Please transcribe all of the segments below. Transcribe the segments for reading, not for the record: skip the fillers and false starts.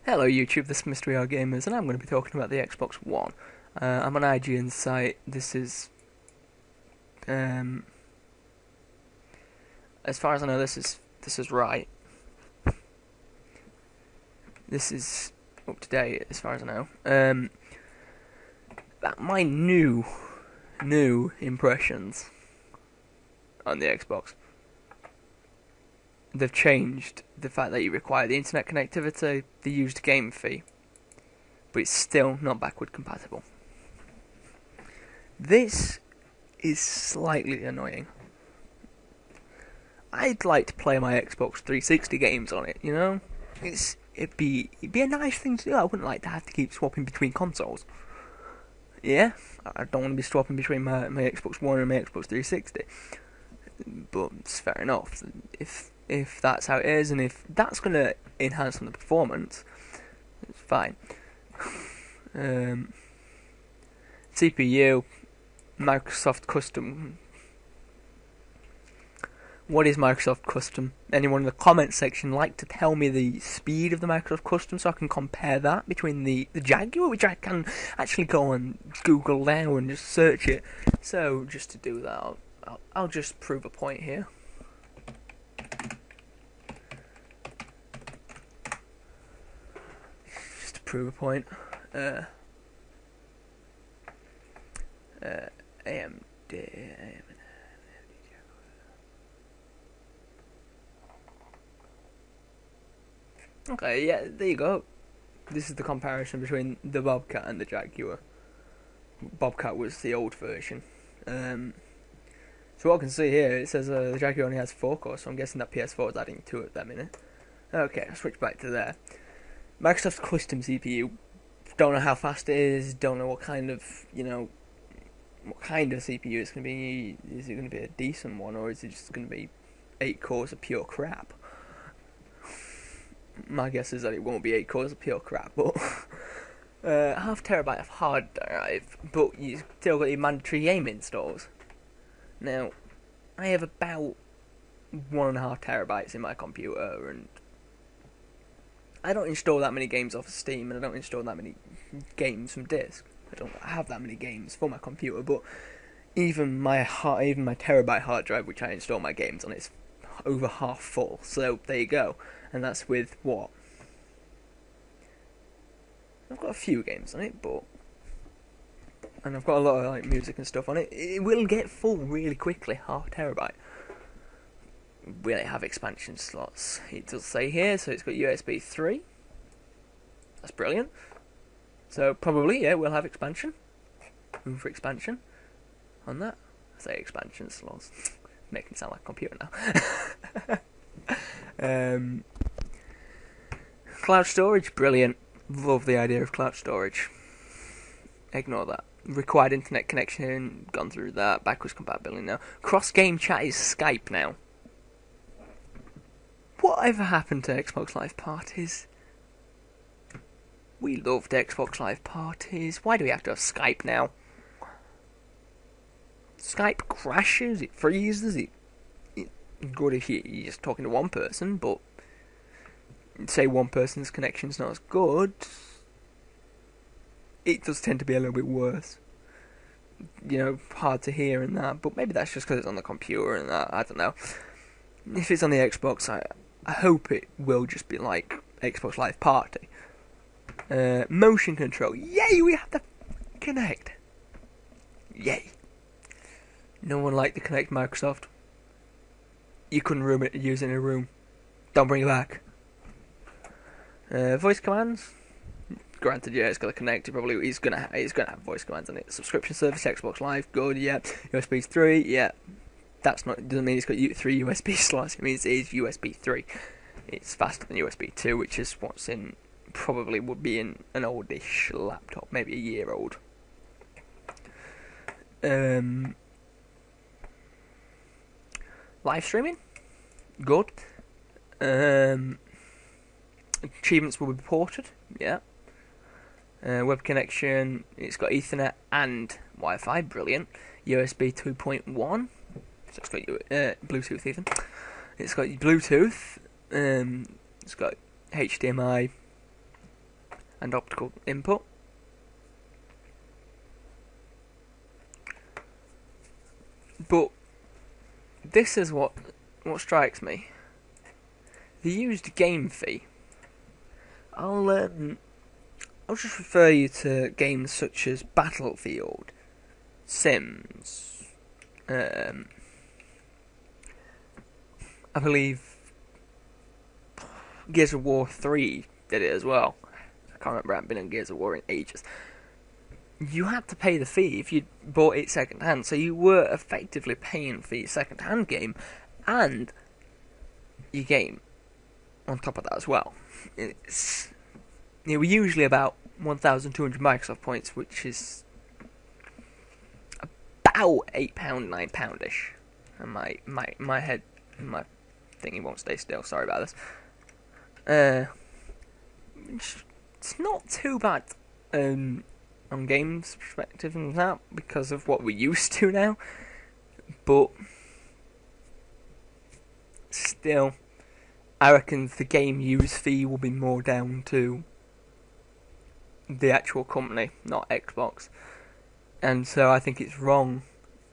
Hello YouTube, this is Mrwearegamers and I'm going to be talking about the Xbox One. I'm on IGN's site. This is, as far as I know, this is right. This is up to date as far as I know. My new impressions on the Xbox. They've changed the fact that you require the internet connectivity, the used game fee, but it's still not backward compatible. This is slightly annoying. I'd like to play my Xbox 360 games on it, you know? It'd be a nice thing to do. I wouldn't like to have to keep swapping between consoles. Yeah? I don't want to be swapping between my Xbox One and my Xbox 360. But it's fair enough. If that's how it is, and if that's going to enhance on the performance, it's fine. CPU, Microsoft Custom. What is Microsoft Custom? Anyone in the comments section like to tell me the speed of the Microsoft Custom so I can compare that between the Jaguar, which I can actually go on Google now and just search it. So just to do that, I'll just prove a point here. Just to prove a point. AMD. Okay, yeah, there you go. This is the comparison between the Bobcat and the Jaguar. Bobcat was the old version. So what I can see here, it says the Jaguar only has 4 cores, so I'm guessing that ps4 is adding 2 at that minute. Okay, I'll switch back to there. Microsoft's custom CPU. Don't know how fast it is, don't know what kind of, what kind of CPU it's going to be. Is it going to be a decent one, or is it just going to be 8 cores of pure crap? My guess is that it won't be 8 cores of pure crap, but half terabyte of hard drive, but you still got your mandatory game installs. Now, I have about 1.5 terabytes in my computer, and I don't install that many games off of Steam, and I don't install that many games from disk. I don't have that many games for my computer, but even my terabyte hard drive, which I install my games on, is over half full. So there you go. And that's with what? I've got a few games on it, and I've got a lot of music and stuff on it. It will get full really quickly, half terabyte. Will it have expansion slots? It does say here, so it's got USB 3. That's brilliant. So probably, yeah, we'll have expansion. Room for expansion on that. I say expansion slots. Making it sound like a computer now. Cloud storage, brilliant. Love the idea of cloud storage. Ignore that. Required internet connection, gone through that. Backwards compatibility now. Cross-game chat is Skype now. Whatever happened to Xbox Live parties? We loved Xbox Live parties. Why do we have to have Skype now? Skype crashes, it freezes, it's good if you're just talking to one person, but say one person's connection's not as good, it does tend to be a little bit worse. Hard to hear and that, but maybe that's just because it's on the computer and that, I don't know. If it's on the Xbox, I hope it will just be like Xbox Live Party. Motion control, yay, we have to connect. Yay. No one liked the Connect Microsoft. You couldn't use it in a room. Don't bring it back. Voice commands. Granted, yeah, it's got to connect. He's gonna have voice commands on it. Subscription service, Xbox Live, good. Yeah. USB 3, yeah. Doesn't mean it's got 3 USB slots. It means it is USB 3. It's faster than USB 2, which is what's in. Probably would be in an oldish laptop, maybe a year old. Live streaming, good. Achievements will be ported, yeah. Web connection, it's got Ethernet and Wi-Fi, brilliant. USB 2.1, so it's got Bluetooth even. It's got Bluetooth, it's got HDMI, and optical input. But this is what strikes me. The used game fee. I'll just refer you to games such as Battlefield, Sims, I believe Gears of War 3 did it as well. I can't remember, I haven't been in Gears of War in ages. You had to pay the fee if you bought it second hand, so you were effectively paying for your second hand game and your game on top of that as well. It's usually about 1,200 Microsoft points, which is about £8, £9-ish. And my head, my thingy won't stay still. Sorry about this. It's not too bad on games perspective and that because of what we're used to now, but still, I reckon the game use fee will be more down to the actual company, not Xbox. And so I think it's wrong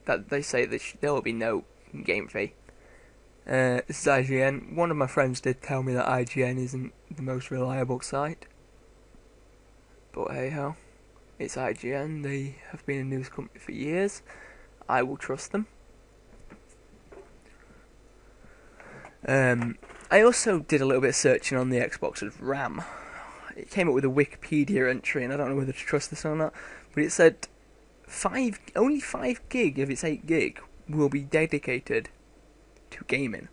that they say that there will be no game fee. This is IGN. One of my friends did tell me that IGN isn't the most reliable site. But hey ho, it's IGN. They have been a news company for years. I will trust them. I also did a little bit of searching on the Xbox's RAM. It came up with a Wikipedia entry, and I don't know whether to trust this or not, but it said only 5 gig of its 8 gig will be dedicated to gaming.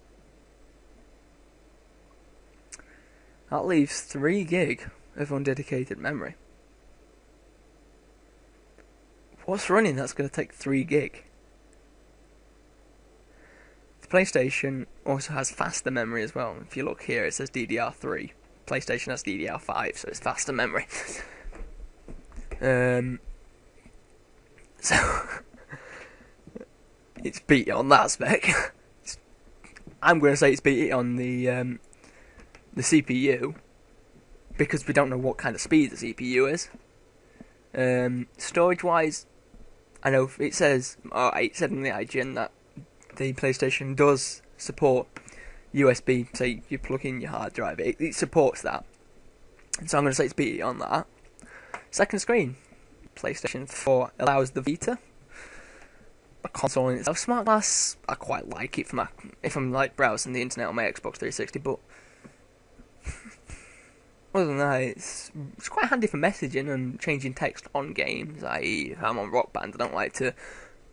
That leaves 3 gig of undedicated memory. What's running that's going to take 3 gig? The PlayStation also has faster memory as well. If you look here, it says DDR3. PlayStation has DDR5, so it's faster memory. So it's beat on that spec. I'm going to say it's beat on the CPU because we don't know what kind of speed the CPU is. Storage-wise, I know it said in the IGN that the PlayStation does support USB, so you plug in your hard drive. It supports that. So I'm going to say it's beat on that. Second screen. PlayStation 4 allows the Vita. A console in itself. Smart Glass, I quite like it if I'm like browsing the internet on my Xbox 360, but other than that, it's quite handy for messaging and changing text on games. I.e., if I'm on Rock Band, I don't like to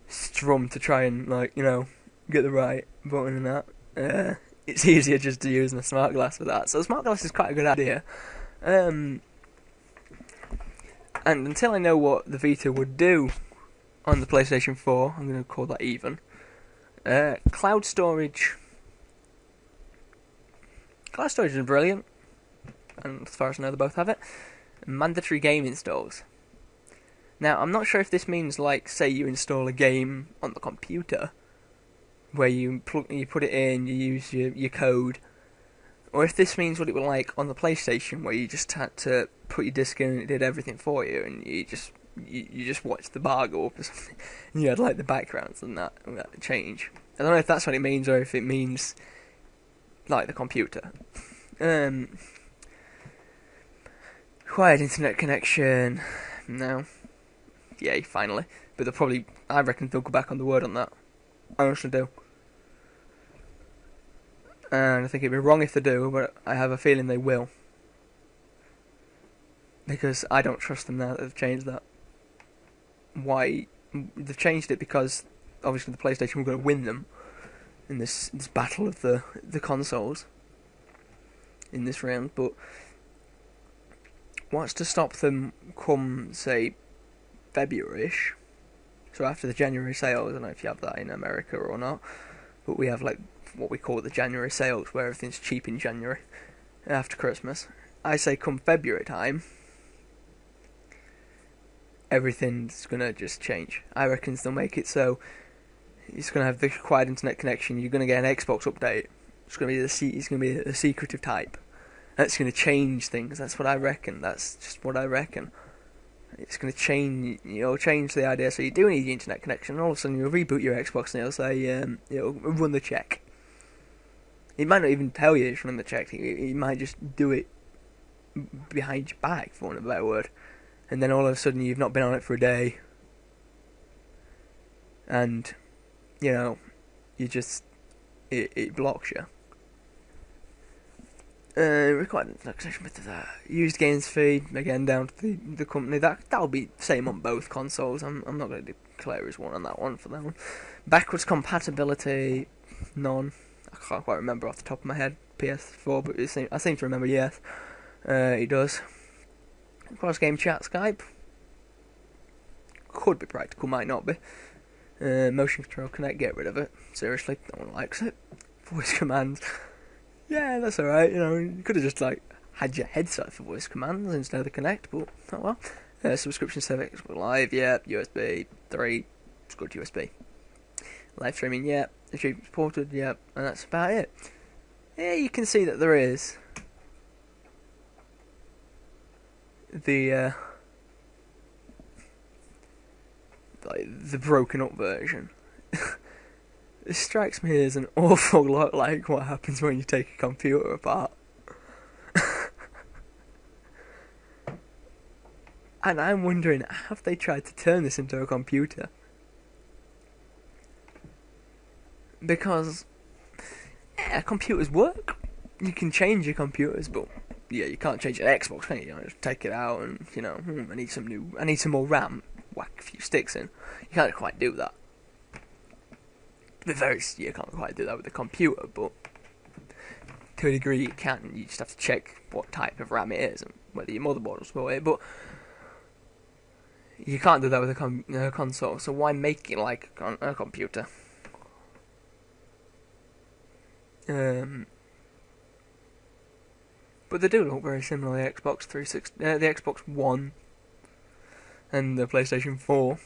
strum to try and get the right button and that. It's easier just to use my Smart Glass for that. So Smart Glass is quite a good idea. And until I know what the Vita would do on the PlayStation 4, I'm going to call that even. Cloud storage. Cloud storage is brilliant. And as far as I know, they both have it. Mandatory game installs. Now, I'm not sure if this means, say you install a game on the computer, where you put it in, you use your code, or if this means what it was like on the PlayStation, where you just had to put your disc in and it did everything for you, and you just watched the bar go up or something, and you had the backgrounds and that change. I don't know if that's what it means, or if it means the computer. Required internet connection. No. Yay, finally. But I reckon they'll go back on the word on that. I honestly do. And I think it'd be wrong if they do, but I have a feeling they will. Because I don't trust them now that they've changed that. Why? They've changed it because obviously the PlayStation were going to win them in this battle of the consoles in this round, but what's to stop them come, say, February-ish? So after the January sales, I don't know if you have that in America or not, but we have what we call the January sales, where everything's cheap in January after Christmas. I say come February time, everything's gonna just change. I reckon they'll make it so it's gonna have the required internet connection. You're gonna get an Xbox update. It's gonna be a secretive type, That's going to change things. That's what I reckon. That's just what I reckon. It's going to change, change the idea. So you do need the internet connection, and all of a sudden you'll reboot your Xbox and it'll say, run the check. He might not even tell you it's running the check. He might just do it behind your back, for want of a better word. And then all of a sudden you've not been on it for a day. And, it blocks you. Required connection with that. Used games fee, again, down to the company. That'll be the same on both consoles. I'm not going to declare as one on that one for that one. Backwards compatibility, none. I can't quite remember off the top of my head. ps4, but I seem to remember, yes. It does. Cross-game chat Skype. Could be practical, might not be. Motion control Connect, get rid of it. Seriously, no one likes it. Voice commands. Yeah, that's alright, you could have just, had your headset for voice commands instead of the Connect, but, oh well. Subscription service, live, yeah, USB 3, it's good USB. Live streaming, yeah, achievement supported, yeah, and that's about it. Yeah, you can see that there is the broken up version. It strikes me as an awful lot like what happens when you take a computer apart. And I'm wondering, have they tried to turn this into a computer? Because, yeah, computers work. You can change your computers, but yeah, you can't change an Xbox, can you? Just take it out and, I need some more RAM. Whack a few sticks in. You can't quite do that. You can't quite do that with a computer, but to a degree you can. You just have to check what type of RAM it is and whether your motherboard will support it. But you can't do that with a console. So why make it like a computer? But they do look very similar. The Xbox 360, the Xbox One, and the PlayStation 4.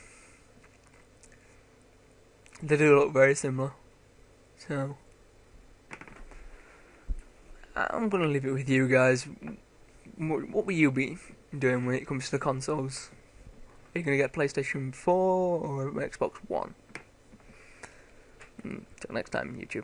They do look very similar. So I'm gonna leave it with you guys. What will you be doing when it comes to the consoles? Are you gonna get PlayStation 4 or Xbox One? Till next time, YouTube.